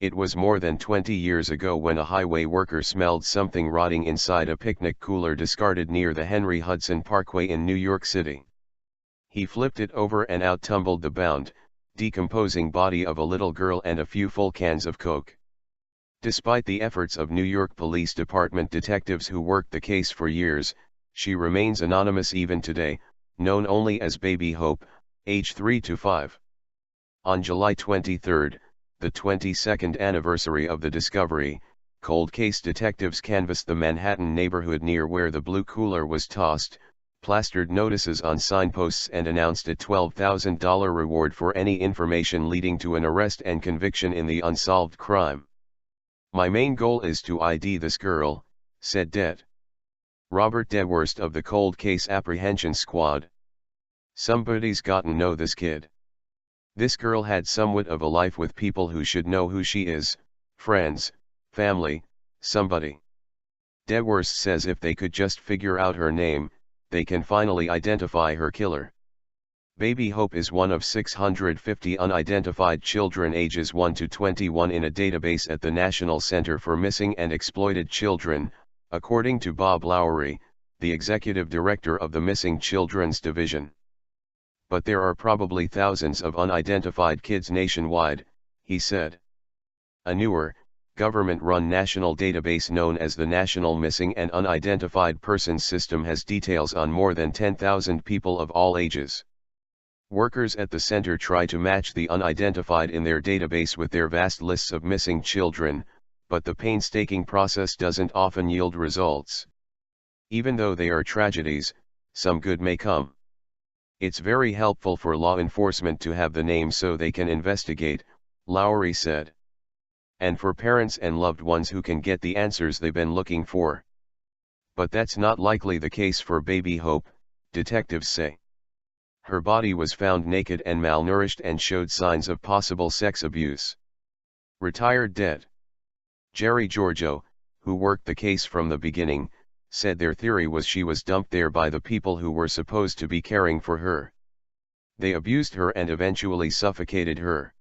It was more than 20 years ago when a highway worker smelled something rotting inside a picnic cooler discarded near the Henry Hudson Parkway in New York City. He flipped it over and out tumbled the bound, decomposing body of a little girl and a few full cans of Coke. Despite the efforts of New York Police Department detectives who worked the case for years, she remains anonymous even today, known only as Baby Hope, age 3 to 5. On July 23, the 22nd anniversary of the discovery, cold case detectives canvassed the Manhattan neighborhood near where the blue cooler was tossed, plastered notices on signposts and announced a $12,000 reward for any information leading to an arrest and conviction in the unsolved crime. "My main goal is to ID this girl," said Det. Robert Dewhurst of the Cold Case Apprehension Squad. "Somebody's gotta know this kid. This girl had somewhat of a life with people who should know who she is, friends, family, somebody." Dewhurst says if they could just figure out her name, they can finally identify her killer. Baby Hope is one of 650 unidentified children ages 1 to 21 in a database at the National Center for Missing and Exploited Children, according to Bob Lowery, the executive director of the Missing Children's Division. "But there are probably thousands of unidentified kids nationwide," he said. A newer, government-run national database known as the National Missing and Unidentified Persons System has details on more than 10,000 people of all ages. Workers at the center try to match the unidentified in their database with their vast lists of missing children, but the painstaking process doesn't often yield results. Even though they are tragedies, some good may come. "It's very helpful for law enforcement to have the name so they can investigate," Lowery said. "And for parents and loved ones who can get the answers they've been looking for. But that's not likely the case for Baby Hope," detectives say. Her body was found naked and malnourished and showed signs of possible sex abuse. Retired Det. Jerry Giorgio, who worked the case from the beginning, said their theory was she was dumped there by the people who were supposed to be caring for her. They abused her and eventually suffocated her.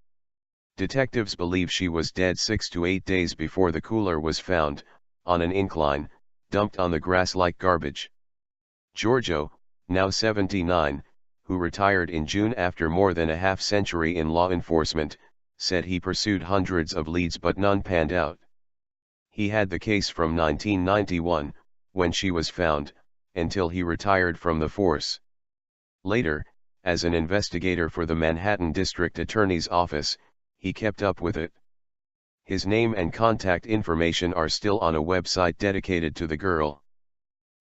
Detectives believe she was dead 6 to 8 days before the cooler was found, on an incline, dumped on the grass like garbage. Giorgio, now 79, who retired in June after more than a half-century in law enforcement, said he pursued hundreds of leads but none panned out. He had the case from 1991, when she was found, until he retired from the force. Later, as an investigator for the Manhattan District Attorney's Office, he kept up with it. His name and contact information are still on a website dedicated to the girl.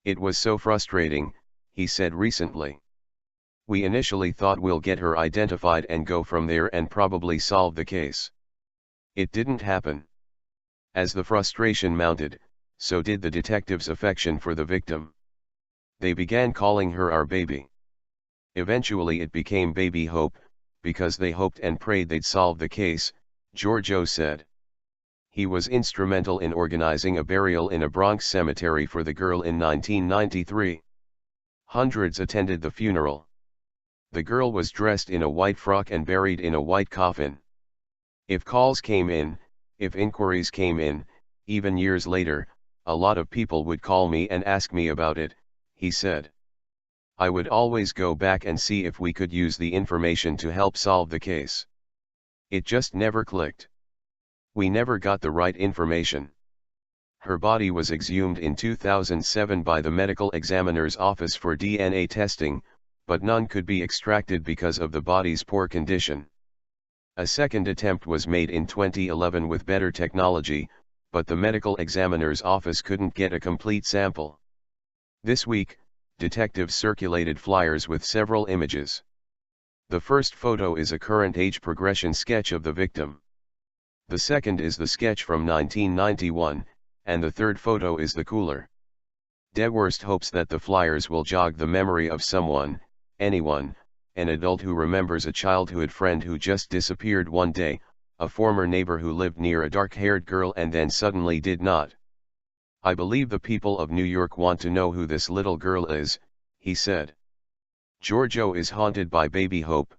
"It was so frustrating," he said recently. "We initially thought we'll get her identified and go from there and probably solve the case. It didn't happen." As the frustration mounted, so did the detectives' affection for the victim. "They began calling her our baby. Eventually it became Baby Hope, because they hoped and prayed they'd solve the case," Giorgio said. He was instrumental in organizing a burial in a Bronx cemetery for the girl in 1993. Hundreds attended the funeral. The girl was dressed in a white frock and buried in a white coffin. "If calls came in, if inquiries came in, even years later, a lot of people would call me and ask me about it," he said. "I would always go back and see if we could use the information to help solve the case. It just never clicked. We never got the right information." Her body was exhumed in 2007 by the Medical Examiner's Office for DNA testing, but none could be extracted because of the body's poor condition. A second attempt was made in 2011 with better technology, but the Medical Examiner's Office couldn't get a complete sample. This week, detectives circulated flyers with several images. The first photo is a current age progression sketch of the victim. The second is the sketch from 1991, and the third photo is the cooler. Dewhurst hopes that the flyers will jog the memory of someone, anyone, an adult who remembers a childhood friend who just disappeared one day, a former neighbor who lived near a dark-haired girl and then suddenly did not. "I believe the people of New York want to know who this little girl is," he said. Giorgio is haunted by Baby Hope.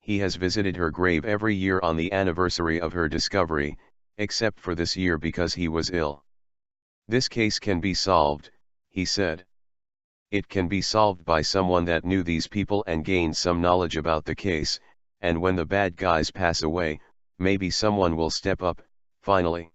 He has visited her grave every year on the anniversary of her discovery, except for this year because he was ill. This case can be solved, he said. It can be solved by someone that knew these people and gained some knowledge about the case, and when the bad guys pass away, maybe someone will step up, finally.